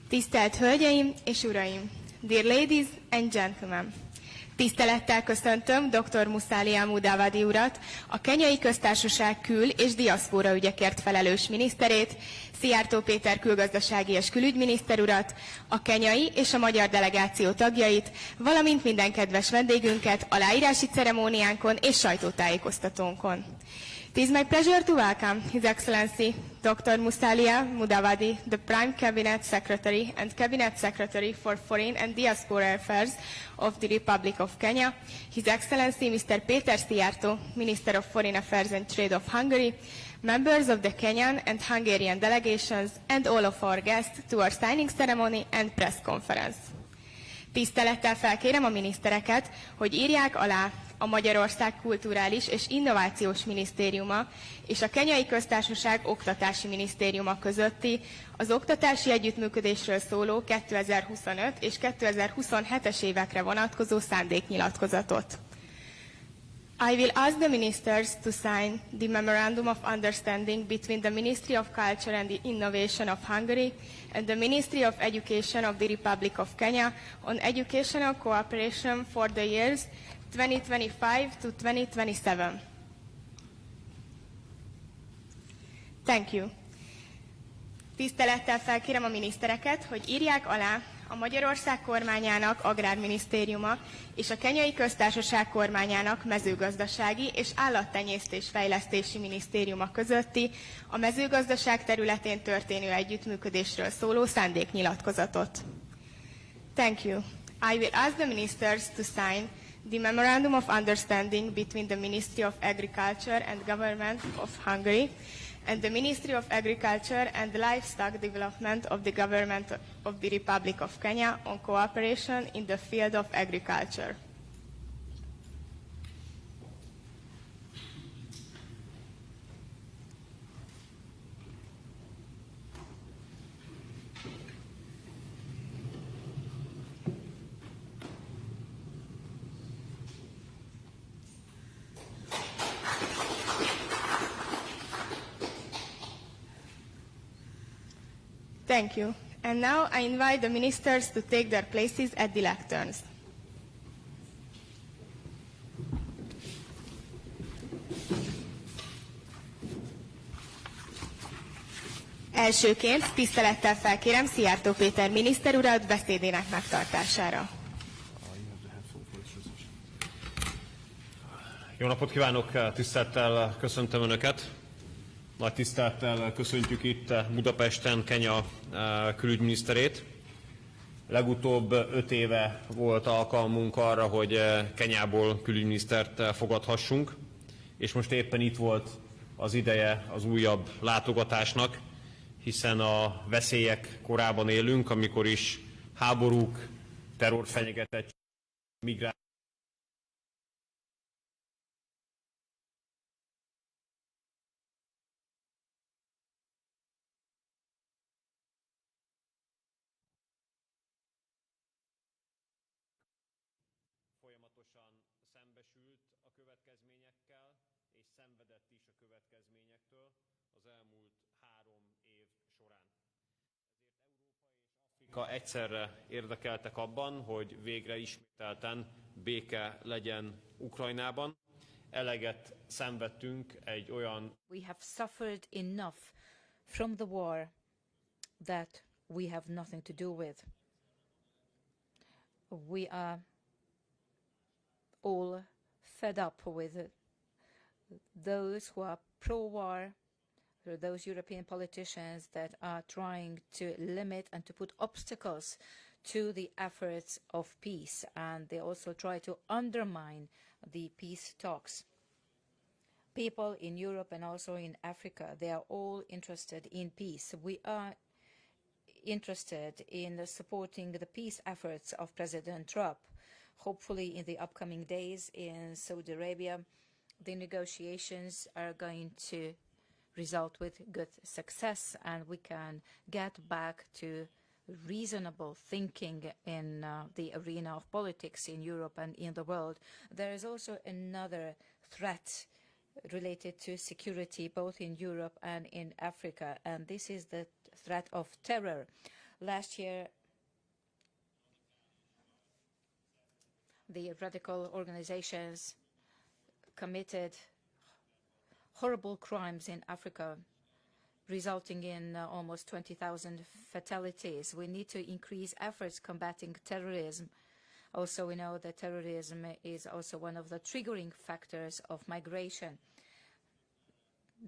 Tisztelt Hölgyeim és Uraim! Dear ladies and gentlemen! Tisztelettel köszöntöm dr. Musalia Mudavadi urat, a Kenyai Köztársaság kül- és diaszpóra ügyekért felelős miniszterét, Szijjártó Péter külgazdasági és külügyminiszter urat, a kenyai és a magyar delegáció tagjait, valamint minden kedves vendégünket aláírási ceremóniánkon és sajtótájékoztatónkon. It is my pleasure to welcome His Excellency Dr. Musalia Mudavadi, the Prime Cabinet Secretary and Cabinet Secretary for Foreign and Diaspora Affairs of the Republic of Kenya, His Excellency Mr. Péter Szijjártó, Minister of Foreign Affairs and Trade of Hungary, members of the Kenyan and Hungarian delegations, and all of our guests to our signing ceremony and press conference. Tisztelettel felkérem a minisztereket, hogy írják alá a Magyarország Kulturális és Innovációs Minisztériuma és a Kenyai Köztársaság Oktatási Minisztériuma közötti az oktatási együttműködésről szóló 2025 és 2027-es évekre vonatkozó szándéknyilatkozatot. I will ask the ministers to sign the Memorandum of Understanding between the Ministry of Culture and Innovation of Hungary and the Ministry of Education of the Republic of Kenya on educational cooperation for the years 2025 to 2027. Thank you. Tisztelettel felkérem a minisztereket, hogy írják alá a Magyarország kormányának Agrárminisztériuma és a Kenyai Köztársaság kormányának Mezőgazdasági és Állattenyésztés Fejlesztési Minisztériuma közötti a mezőgazdaság területén történő együttműködésről szóló szándéknyilatkozatot. Thank you. I will ask the ministers to sign the Memorandum of Understanding between the Ministry of Agriculture and Government of Hungary and the Ministry of Agriculture and Livestock Development of the Government of the Republic of Kenya on cooperation in the field of agriculture. Thank you. And now I invite the ministers to take their places at the lecterns. Elsőként tisztelettel felkérem Szijjártó Péter miniszter urat beszédének megtartására. Jó napot kívánok, tisztelettel köszöntöm Önöket. Nagy tisztelettel köszöntjük itt Budapesten Kenya külügyminiszterét. Legutóbb 5 éve volt alkalmunk arra, hogy Kenyából külügyminisztert fogadhassunk, és most éppen itt volt az ideje az újabb látogatásnak, hiszen a veszélyek korában élünk, amikor is háborúk, terrorfenyegetettség, migráció, folyamatosan szembesült a következményekkel, és szenvedett is a következményektől az elmúlt 3 év során. Ezért Európa és Afrika egyszerre érdekeltek abban, hogy végre ismételten béke legyen Ukrajnában. Eleget szenvedtünk egy olyan... We have suffered enough from the war that we have nothing to do with. We are all fed up with those who are pro-war, those European politicians that are trying to limit and to put obstacles to the efforts of peace, and they also try to undermine the peace talks. People in Europe and also in Africa, they are all interested in peace. We are interested in supporting the peace efforts of President Trump. Hopefully in the upcoming days in Saudi Arabia, the negotiations are going to result with good success, and we can get back to reasonable thinking in the arena of politics in Europe and in the world. There is also another threat related to security both in Europe and in Africa, and this is the threat of terror. Last year, the radical organizations committed horrible crimes in Africa, resulting in almost 20,000 fatalities. We need to increase efforts combating terrorism. Also, we know that terrorism is also one of the triggering factors of migration.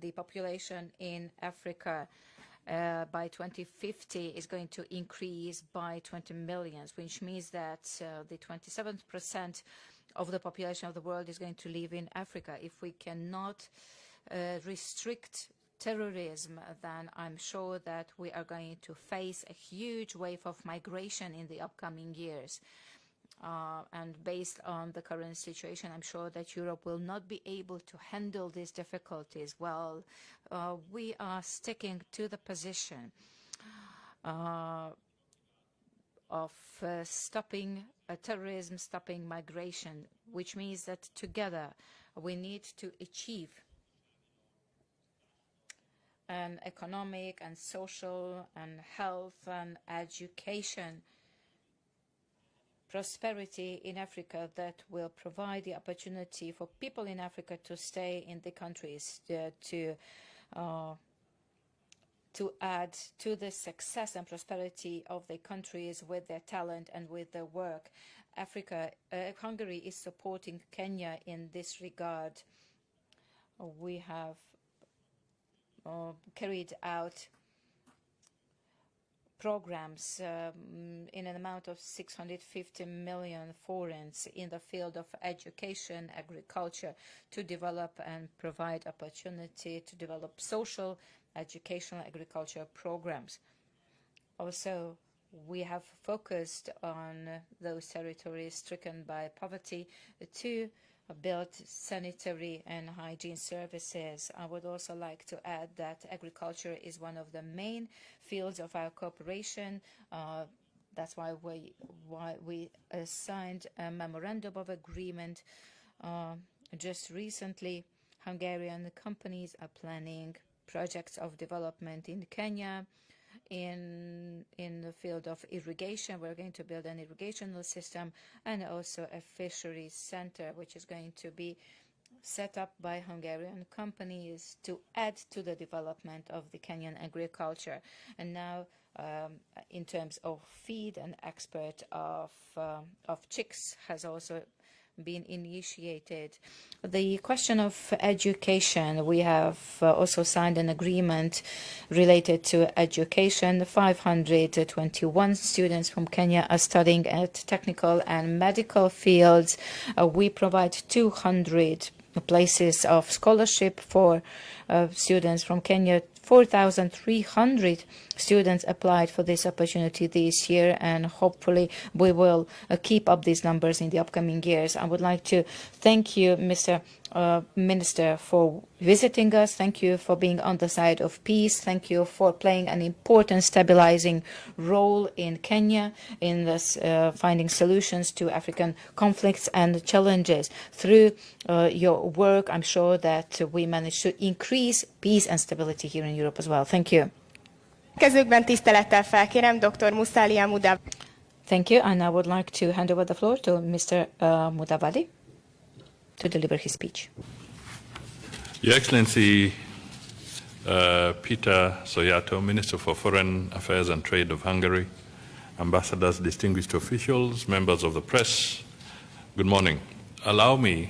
The population in Africa by 2050 is going to increase by 20 million, which means that the 27% of the population of the world is going to live in Africa. If we cannot restrict terrorism, then I'm sure that we are going to face a huge wave of migration in the upcoming years. And based on the current situation, I'm sure that Europe will not be able to handle these difficulties well. We are sticking to the position of stopping terrorism, stopping migration, which means that together we need to achieve an economic and social and health and education prosperity in Africa that will provide the opportunity for people in Africa to stay in the countries, to add to the success and prosperity of the countries with their talent and with their work. Hungary is supporting Kenya in this regard. We have carried out programs in an amount of 650 million forints in the field of education, agriculture, to develop and provide opportunity to develop social, educational, agriculture programs. Also, we have focused on those territories stricken by poverty to build sanitary and hygiene services. I would also like to add that agriculture is one of the main fields of our cooperation. That's why we signed a memorandum of agreement just recently. Hungarian companies are planning projects of development in Kenya. In the field of irrigation, we're going to build an irrigational system and also a fisheries center, which is going to be set up by Hungarian companies to add to the development of the Kenyan agriculture. And now, in terms of feed, and export of chicks has also been initiated. The question of education, we have also signed an agreement related to education. 521 students from Kenya are studying at technical and medical fields. We provide 200 places of scholarship for students from Kenya. 4,300 students applied for this opportunity this year, and hopefully we will keep up these numbers in the upcoming years. I would like to thank you, Mr. Minister, for visiting us. Thank you for being on the side of peace. Thank you for playing an important stabilizing role in Kenya in this finding solutions to African conflicts and challenges. Through your work, I'm sure that we managed to increase peace and stability here in Europe as well. Thank you. Kezőkben tisztelettel felkérem dr. Musalia Mudavadi. Thank you, and I would like to hand over the floor to Mr. Mudavadi to deliver his speech. Your Excellency, Peter Soyato, Minister for Foreign Affairs and Trade of Hungary, ambassadors, distinguished officials, members of the press, good morning. Allow me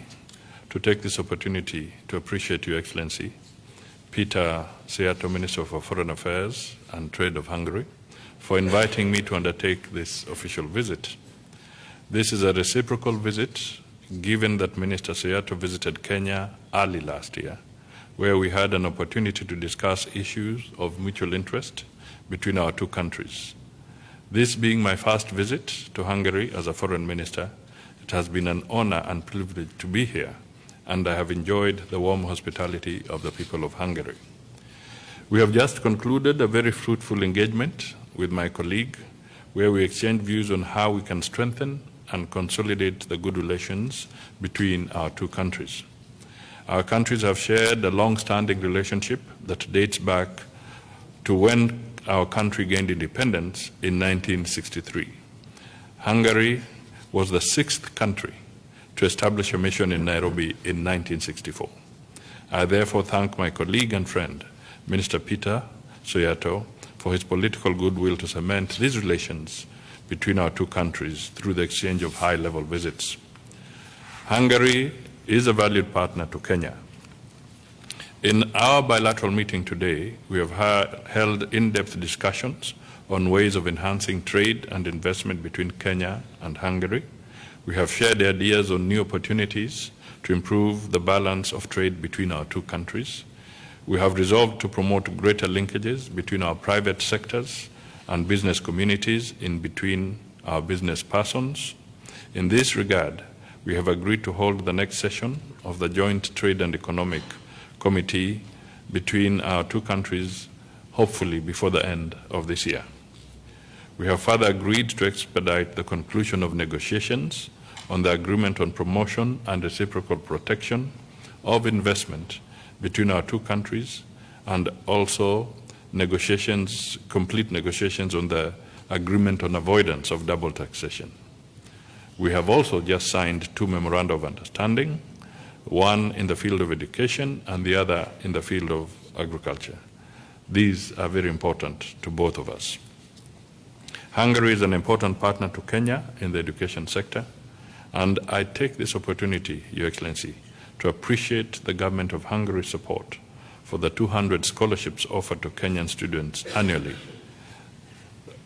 to take this opportunity to appreciate Your Excellency, Peter Soyato, Minister for Foreign Affairs and Trade of Hungary, for inviting me to undertake this official visit. This is a reciprocal visit, given that Minister Soyato visited Kenya early last year, where we had an opportunity to discuss issues of mutual interest between our two countries. This being my first visit to Hungary as a foreign minister, it has been an honor and privilege to be here, and I have enjoyed the warm hospitality of the people of Hungary. We have just concluded a very fruitful engagement with my colleague, where we exchanged views on how we can strengthen and consolidate the good relations between our two countries. Our countries have shared a long-standing relationship that dates back to when our country gained independence in 1963. Hungary was the 6th country to establish a mission in Nairobi in 1964. I therefore thank my colleague and friend, Minister Peter Soyato, for his political goodwill to cement these relations between our two countries through the exchange of high-level visits. Hungary is a valued partner to Kenya. In our bilateral meeting today, we have held in-depth discussions on ways of enhancing trade and investment between Kenya and Hungary. We have shared ideas on new opportunities to improve the balance of trade between our two countries. We have resolved to promote greater linkages between our private sectors and business communities in between our business persons. In this regard, we have agreed to hold the next session of the Joint Trade and Economic Committee between our two countries, hopefully before the end of this year. We have further agreed to expedite the conclusion of negotiations on the agreement on promotion and reciprocal protection of investment between our two countries, and also complete negotiations on the agreement on avoidance of double taxation. We have also just signed 2 memoranda of understanding, one in the field of education and the other in the field of agriculture. These are very important to both of us. Hungary is an important partner to Kenya in the education sector, and I take this opportunity, Your Excellency, to appreciate the government of Hungary's support for the 200 scholarships offered to Kenyan students annually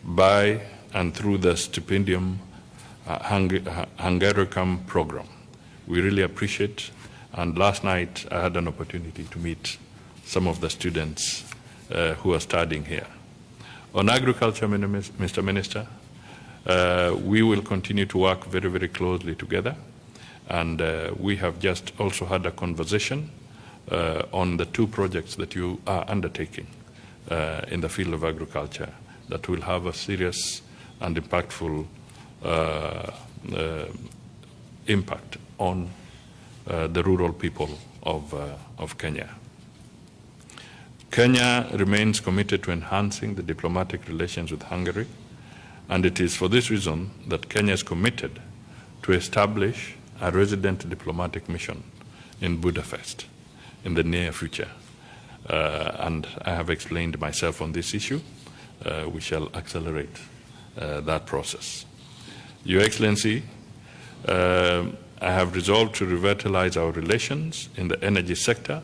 by and through the Stipendium Hungaricum program. We really appreciate, and last night I had an opportunity to meet some of the students who are studying here. On agriculture, Mr. Minister, we will continue to work very, very closely together, and we have just also had a conversation on the 2 projects that you are undertaking in the field of agriculture that will have a serious and impactful impact on the rural people of Kenya. Kenya remains committed to enhancing the diplomatic relations with Hungary, and it is for this reason that Kenya is committed to establish a resident diplomatic mission in Budapest in the near future. And I have explained myself on this issue. We shall accelerate that process. Your Excellency, I have resolved to revitalize our relations in the energy sector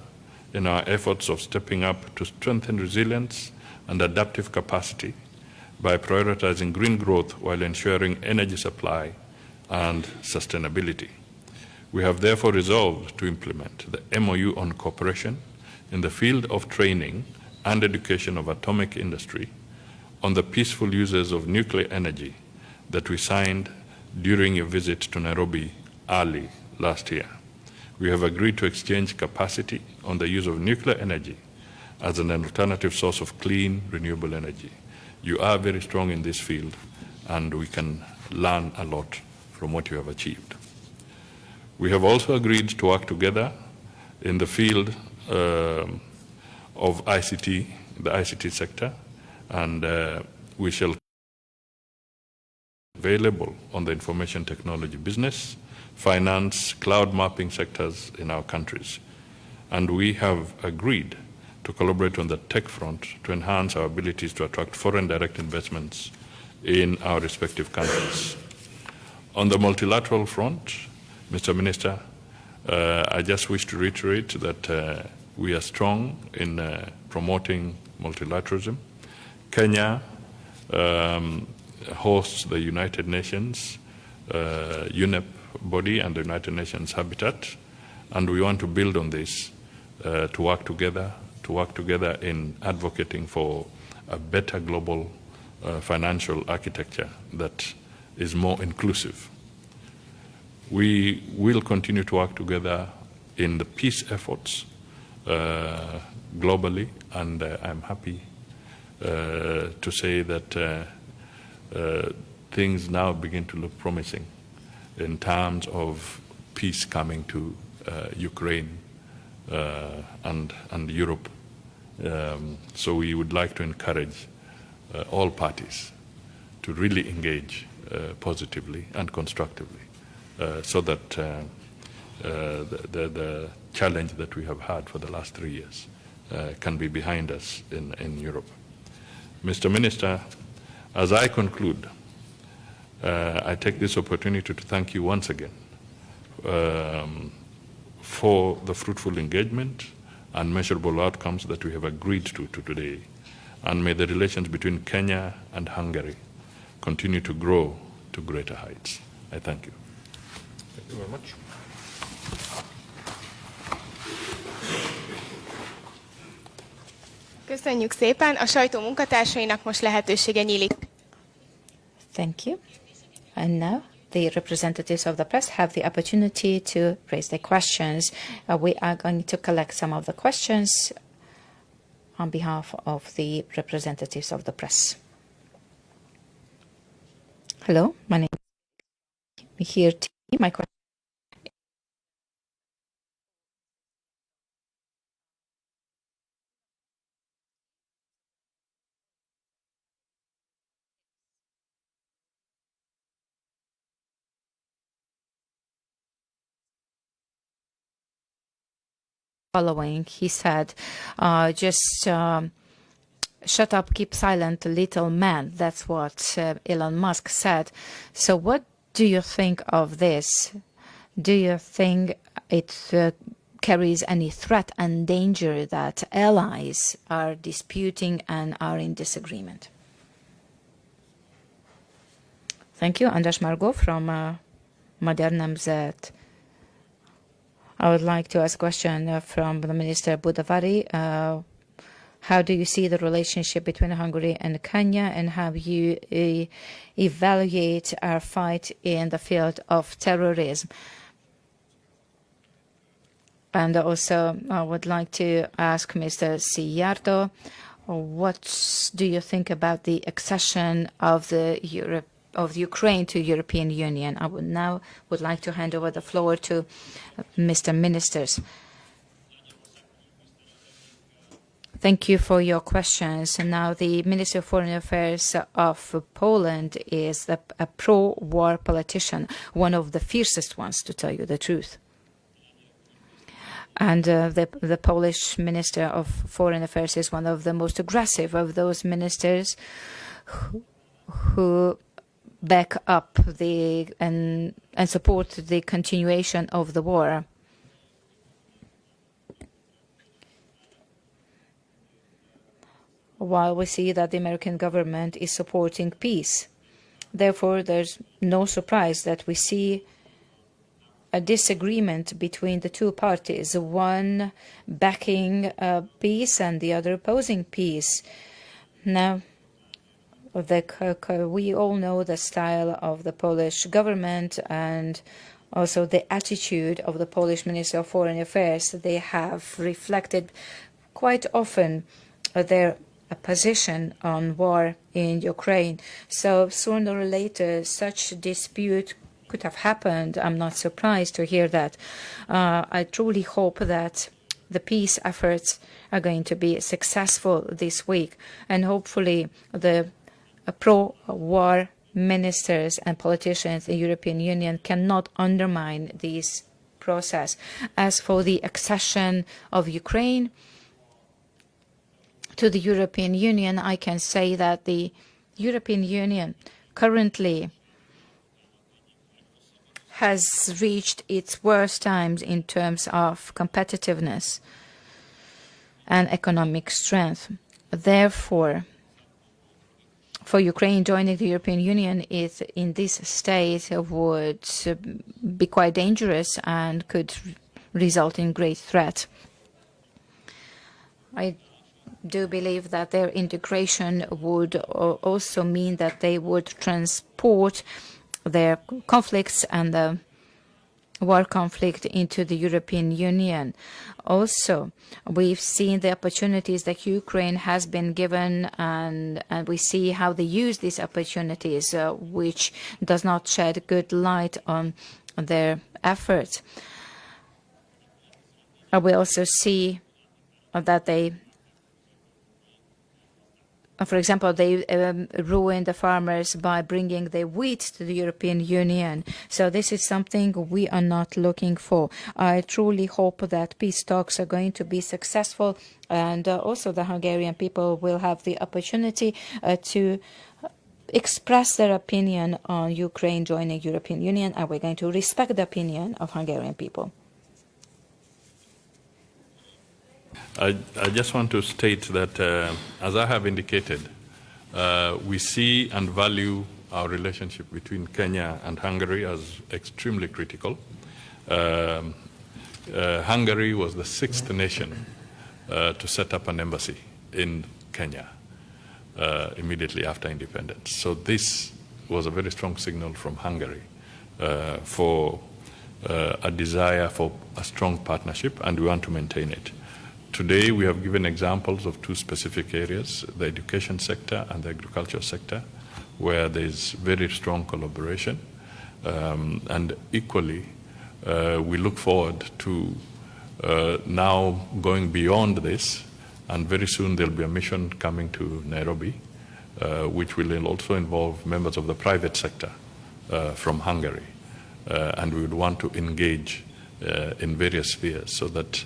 in our efforts of stepping up to strengthen resilience and adaptive capacity by prioritizing green growth while ensuring energy supply and sustainability. We have therefore resolved to implement the MOU on cooperation in the field of training and education of atomic industry on the peaceful uses of nuclear energy that we signed during your visit to Nairobi early last year. We have agreed to exchange capacity on the use of nuclear energy as an alternative source of clean, renewable energy. You are very strong in this field, and we can learn a lot from what you have achieved. We have also agreed to work together in the field of ICT, the ICT sector, and we shall available on the information technology business, finance, cloud mapping sectors in our countries. And we have agreed to collaborate on the tech front to enhance our abilities to attract foreign direct investments in our respective countries. On the multilateral front, Mr. Minister, I just wish to reiterate that we are strong in promoting multilateralism. Kenya hosts the United Nations UNEP body and the United Nations Habitat, and we want to build on this to work together in advocating for a better global financial architecture that is more inclusive. We will continue to work together in the peace efforts globally, and I'm happy to say that things now begin to look promising in terms of peace coming to Ukraine and Europe. So we would like to encourage all parties to really engage positively and constructively so that the challenge that we have had for the last 3 years can be behind us in Europe. Mr. Minister, as I conclude, I take this opportunity to thank you once again for the fruitful engagement and measurable outcomes that we have agreed to today. And may the relations between Kenya and Hungary continue to grow to greater heights. I thank you. Thank you very much. Köszönjük szépen, a sajtó munkatársainak most lehetősége nyílik. Thank you. And now the representatives of the press have the opportunity to raise their questions. We are going to collect some of the questions on behalf of the representatives of the press. Hello, my name is here. My question. Following, he said, just shut up, keep silent, little man. That's what Elon Musk said. So what do you think of this? Do you think it carries any threat and danger that allies are disputing and are in disagreement? Thank you. András Margó from Magyar Nemzet. I would like to ask a question from the Minister Budavari. How do you see the relationship between Hungary and Kenya, and how you evaluate our fight in the field of terrorism? And also, I would like to ask Mr. Szijjártó, what do you think about the accession of Ukraine to European Union? I would like to hand over the floor to Mr. Ministers. Thank you for your questions. And now the Minister of Foreign Affairs of Poland is a pro-war politician, one of the fiercest ones, to tell you the truth. And the Polish Minister of Foreign Affairs is one of the most aggressive of those ministers who back up and support the continuation of the war. While we see that the American government is supporting peace. Therefore, there's no surprise that we see a disagreement between the two parties, one backing peace and the other opposing peace. Now, we all know the style of the Polish government and also the attitude of the Polish Minister of Foreign Affairs. They have reflected quite often their position on war in Ukraine. So sooner or later, such dispute could have happened. I'm not surprised to hear that. I truly hope that the peace efforts are going to be successful this week, and hopefully the pro-war ministers and politicians in the European Union cannot undermine this process. As for the accession of Ukraine to the European Union, I can say that the European Union currently has reached its worst times in terms of competitiveness and economic strength. Therefore, for Ukraine, joining the European Union is in this state would be quite dangerous and could result in great threat. I do believe that their integration would also mean that they would transport their conflicts and the war conflict into the European Union. Also, we've seen the opportunities that Ukraine has been given, and we see how they use these opportunities, which does not shed good light on their efforts. We also see that they for example, they ruin the farmers by bringing their wheat to the European Union. So this is something we are not looking for. I truly hope that peace talks are going to be successful, and also the Hungarian people will have the opportunity to express their opinion on Ukraine joining European Union, and we're going to respect the opinion of Hungarian people. I just want to state that, as I have indicated, we see and value our relationship between Kenya and Hungary as extremely critical. Hungary was the 6th nation to set up an embassy in Kenya immediately after independence. So this was a very strong signal from Hungary for a desire for a strong partnership, and we want to maintain it. Today, we have given examples of 2 specific areas, the education sector and the agriculture sector, where there is very strong collaboration. And equally, we look forward to now going beyond this, and very soon there'll be a mission coming to Nairobi, which will also involve members of the private sector from Hungary. And we would want to engage in various spheres so that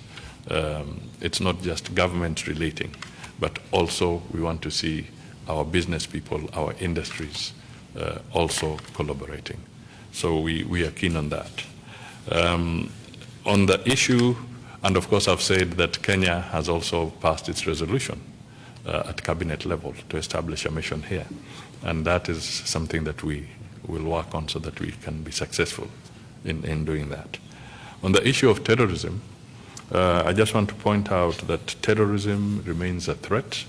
it's not just government relating, but also we want to see our business people, our industries also collaborating. So we are keen on that. On the issue, and of course I've said that Kenya has also passed its resolution at cabinet level to establish a mission here. And that is something that we will work on so that we can be successful in doing that. On the issue of terrorism, I just want to point out that terrorism remains a threat,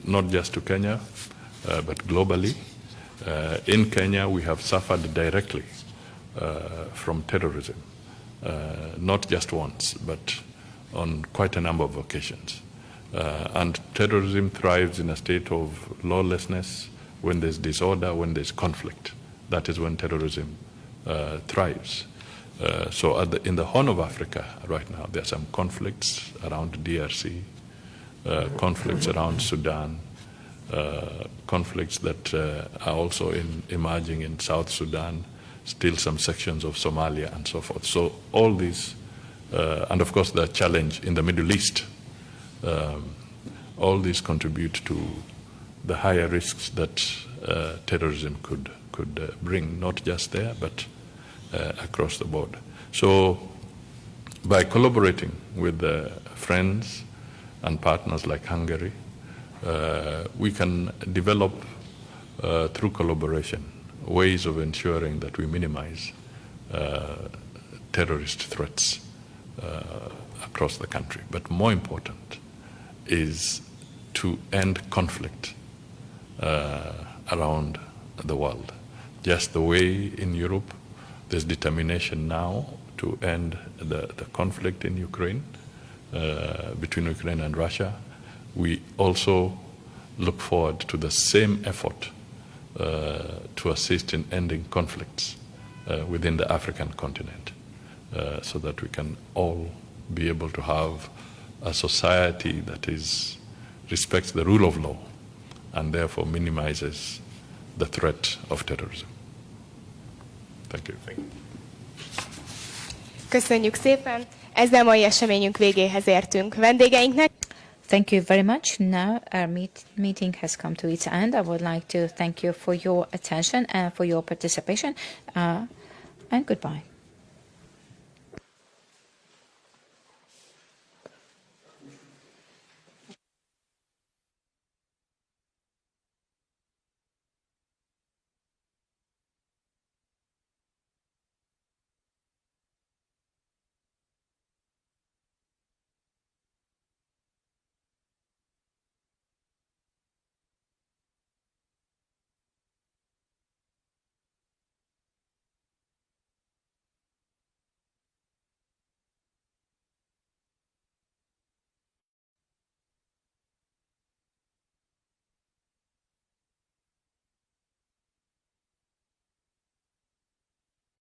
not just to Kenya, but globally. In Kenya, we have suffered directly from terrorism, not just once, but on quite a number of occasions. And terrorism thrives in a state of lawlessness, when there's disorder, when there's conflict. That is when terrorism thrives. So in the Horn of Africa right now, there are some conflicts around DRC, conflicts around Sudan, conflicts that are also emerging in South Sudan, still some sections of Somalia and so forth. So all these, and of course the challenge in the Middle East, all these contribute to the higher risks that terrorism could bring, not just there, but across the board. So by collaborating with friends and partners like Hungary, we can develop through collaboration ways of ensuring that we minimize terrorist threats across the country. But more important is to end conflict around the world. Just the way in Europe there's determination now to end the conflict in Ukraine, between Ukraine and Russia, we also look forward to the same effort to assist in ending conflicts within the African continent, so that we can all be able to have a society that respects the rule of law and therefore minimizes the threat of terrorism. Thank you. Köszönjük szépen, ezzel mai eseményünk végéhez értünk. Vendégeinknek. Thank you very much. Now our meeting has come to its end. I would like to thank you for your attention and for your participation, and goodbye.